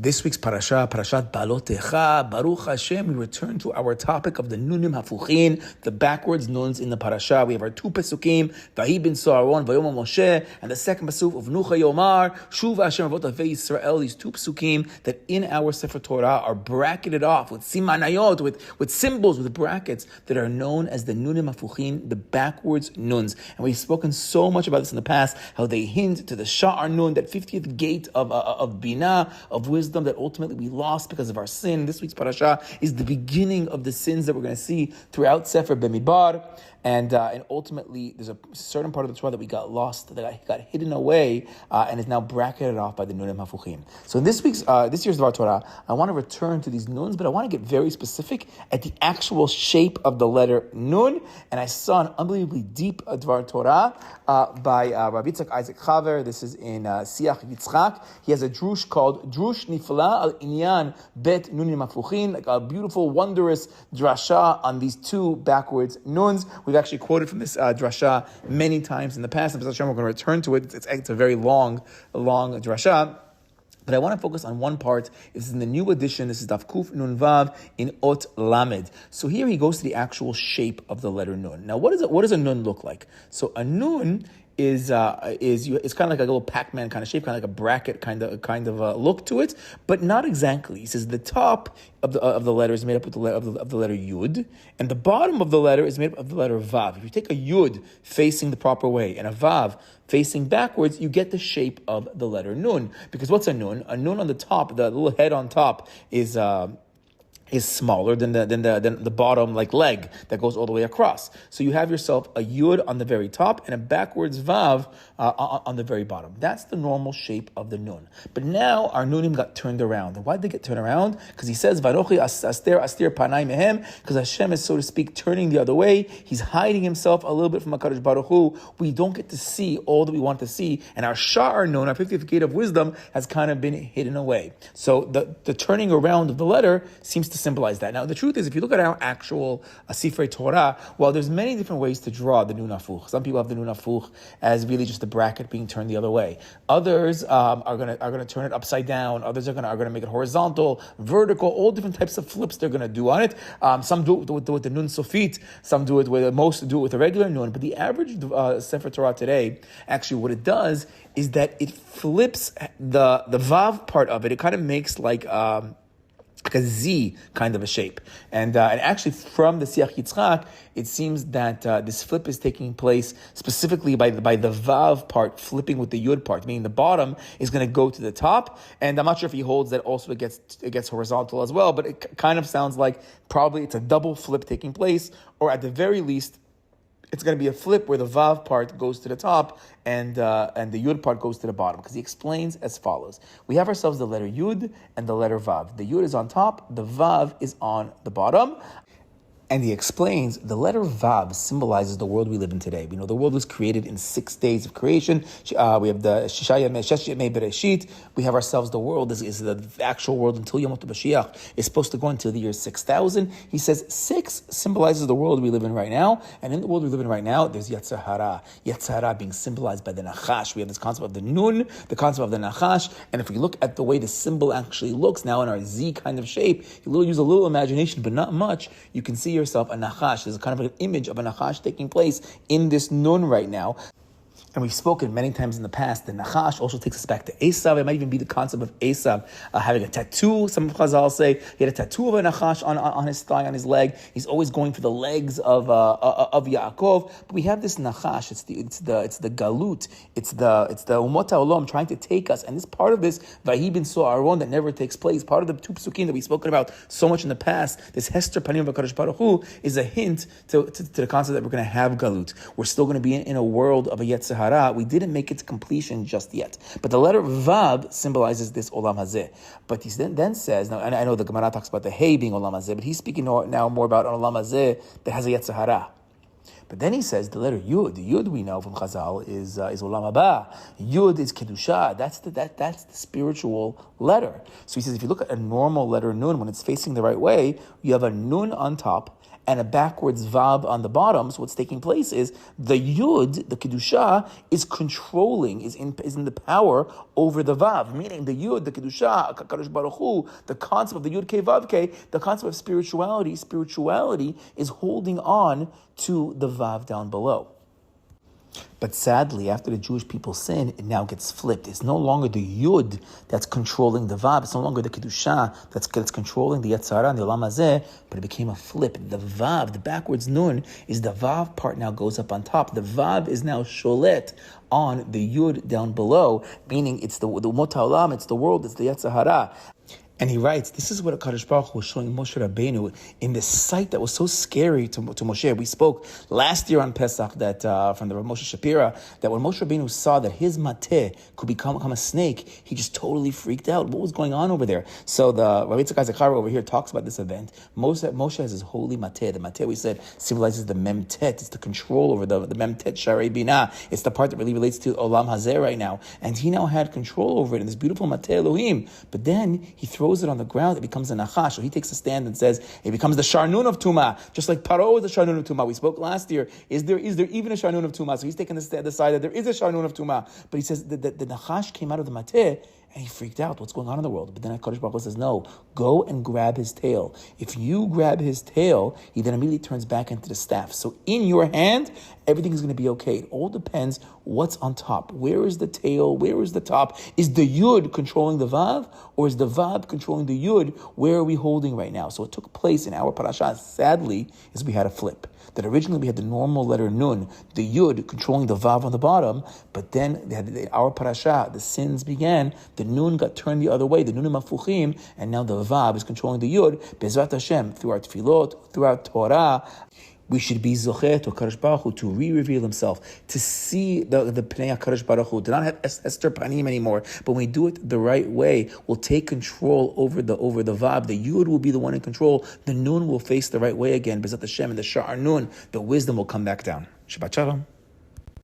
This week's parasha, Parashat Behaalotecha, Baruch Hashem, we return to our topic of the Nunim Hafuchin, the backwards nuns in the parasha. We have our two pesukim, Vahi bin Soaron, Vayom Moshe, and the second pasuk of Nucha Yomar, Shuv Hashem Avot Avei Yisrael, these two pesukim that in our Sefer Torah are bracketed off with simanayot, with symbols, with brackets that are known as the Nunim Hafuchin, the backwards nuns. And we've spoken so much about this in the past, how they hint to the Sha'ar Nun, that 50th gate of Binah, of wisdom that ultimately we lost because of our sin. This week's parasha is the beginning of the sins that we're going to see throughout Sefer Bemidbar. And ultimately, there's a certain part of the Torah that we got lost, that got hidden away, and is now bracketed off by the Nunim Hafuchim. So in this year's Dvar Torah, I want to return to these nuns, but I want to get very specific at the actual shape of the letter Nun. And I saw an unbelievably deep Dvar Torah by Rabbi Isaac Chaver. This is in Siach Yitzchak. He has a drush called Drush Nifla al Inyan Bet Nunim Hafuchin, like a beautiful, wondrous drasha on these two backwards nuns. We've actually quoted from this drasha many times in the past, and we're going to return to it. It's a very long drasha. But I want to focus on one part. This is in the new edition. This is Daf Kuf Nun Vav in Ot Lamed. So here he goes to the actual shape of the letter Nun. Now, what does a Nun look like? So a Nun is it's kind of like a little Pac-Man kind of shape, kind of like a bracket kind of look to it, but not exactly. He says the top of the letter is made up of the letter Yud, and the bottom of the letter is made up of the letter Vav. If you take a Yud facing the proper way and a Vav facing backwards, you get the shape of the letter Nun. Because what's a Nun? A Nun on the top, the little head on top is smaller than the bottom leg that goes all the way across. So you have yourself a Yud on the very top and a backwards Vav on the very bottom. That's the normal shape of the Nun. But now our Nunim got turned around. And why did they get turned around? Because he says, Varochi aster panai mehem, because Hashem is, so to speak, turning the other way. He's hiding himself a little bit from HaKadosh Baruch Hu. We don't get to see all that we want to see. And our Sha'ar Nun, our 50th gate of wisdom, has kind of been hidden away. So the turning around of the letter seems to symbolize that. Now, the truth is, if you look at our actual Sifrei Torah, well, there's many different ways to draw the Nun Hafuch. Some people have the Nun Hafuch as really just the bracket being turned the other way. Others are gonna turn it upside down. Others are gonna make it horizontal, vertical, all different types of flips they're gonna do on it. Some do it with the Nun Sofit. Some do it most do it with a regular Nun. But the average Sefer Torah today, actually, what it does is that it flips the Vav part of it. It kind of makes like a Z kind of a shape. And actually from the Siach Yitzchak, it seems that this flip is taking place specifically by the Vav part flipping with the Yud part, meaning the bottom is going to go to the top. And I'm not sure if he holds that also it gets horizontal as well, but it kind of sounds like probably it's a double flip taking place, or at the very least, it's going to be a flip where the Vav part goes to the top and the Yud part goes to the bottom. Because he explains as follows. We have ourselves the letter Yud and the letter Vav. The Yud is on top, the Vav is on the bottom. And he explains the letter Vav symbolizes the world we live in today. We know the world was created in 6 days of creation. We have the Shesh Yemei Bereshit. We have ourselves the world. This is the actual world until Yom Mashiach. It's supposed to go until the year 6,000. He says 6 symbolizes the world we live in right now. And in the world we live in right now, there's Yetzer Hara. Yetzer Hara being symbolized by the Nachash. We have this concept of the Nun, the concept of the Nachash. And if we look at the way the symbol actually looks now in our Z kind of shape, you use a little imagination, but not much, you can see yourself a Nachash. There's kind of an image of a Nachash taking place in this Nun right now. And we've spoken many times in the past, the Nachash also takes us back to Esav. It might even be the concept of Esav having a tattoo. Some of Chazal say he had a tattoo of a Nachash on his thigh, on his leg. He's always going for the legs of Yaakov. But we have this Nachash. It's the Galut. It's the Umot HaOlam trying to take us. And this part of this Vahi bin Soaron that never takes place, part of the two psukim that we've spoken about so much in the past, this Hester Panim V'Kadosh Baruch Hu, is a hint to the concept that we're going to have Galut. We're still going to be in a world of a Yetzer Hara. We didn't make it to completion just yet. But the letter Vav symbolizes this Olam Hazeh. But he then says, now, and I know the Gemara talks about the Hey being Olam Hazeh, but he's speaking now more about Olam Hazeh that has a Yetzer Hara. But then he says the letter Yud. The Yud we know from Chazal is Olam Haba. Yud is Kedusha. That's the spiritual letter. So he says if you look at a normal letter Nun, when it's facing the right way, you have a Nun on top and a backwards Vav on the bottom. So what's taking place is the Yud, the Kedusha, is controlling, is in the power over the Vav. Meaning the Yud, the Kedusha, Kadosh Baruch Hu, the concept of the Yud K Vav K, the concept of spirituality is holding on to the Vav down below. But sadly, after the Jewish people sin, it now gets flipped. It's no longer the Yud that's controlling the Vav. It's no longer the Kedusha that's controlling the Yetzirah and the Olam Hazeh, but it became a flip. The Vav, the backwards Nun, is the Vav part now goes up on top. The Vav is now sholet on the Yud down below, meaning it's the Umot HaOlam, it's the world, it's the Yetzirah. And he writes, this is what HaKadosh Baruch Hu was showing Moshe Rabbeinu in this sight that was so scary to Moshe. We spoke last year on Pesach that from the Rav Moshe Shapira, that when Moshe Rabbeinu saw that his mateh could become a snake, he just totally freaked out. What was going on over there? So the Rav Yitzchak Zakara over here talks about this event. Moshe has his holy mateh. The mateh, we said, symbolizes the memtet. It's the control over the memtet sharei binah. It's the part that really relates to Olam Hazeh right now. And he now had control over it in this beautiful mateh Elohim. But then he throws it on the ground, it becomes a nachash. So he takes a stand and says it becomes the sharnun of Tumah, just like Paro is the sharnun of Tumah. We spoke last year. Is there even a sharnun of Tumah? So he's taking the side that there is a sharnun of Tumah. But he says that the nachash came out of the mateh, and he freaked out. What's going on in the world? But then HaKadosh Baruch Hu says, no, go and grab his tail. If you grab his tail, he then immediately turns back into the staff. So in your hand, everything is going to be okay. It all depends what's on top. Where is the tail? Where is the top? Is the Yud controlling the Vav? Or is the Vav controlling the Yud? Where are we holding right now? So it took place in our parasha, sadly, is we had a flip. That originally we had the normal letter Nun, the Yud controlling the Vav on the bottom, but then they had our parasha, the sins began, the Nun got turned the other way, the Nunim Hafuchim, and now the Vav is controlling the Yud, Bezrat Hashem, through our tefillot, through our Torah. We should be zocher to HaKadosh Baruch Hu, to re-reveal himself, to see the Pnei HaKadosh Baruch Hu, to not have Esther Panim anymore. But when we do it the right way, we'll take control over the Vav. The Yud will be the one in control. The Nun will face the right way again. Bezrat Hashem, and the Sha'ar Nun, the wisdom will come back down. Shabbat Shalom.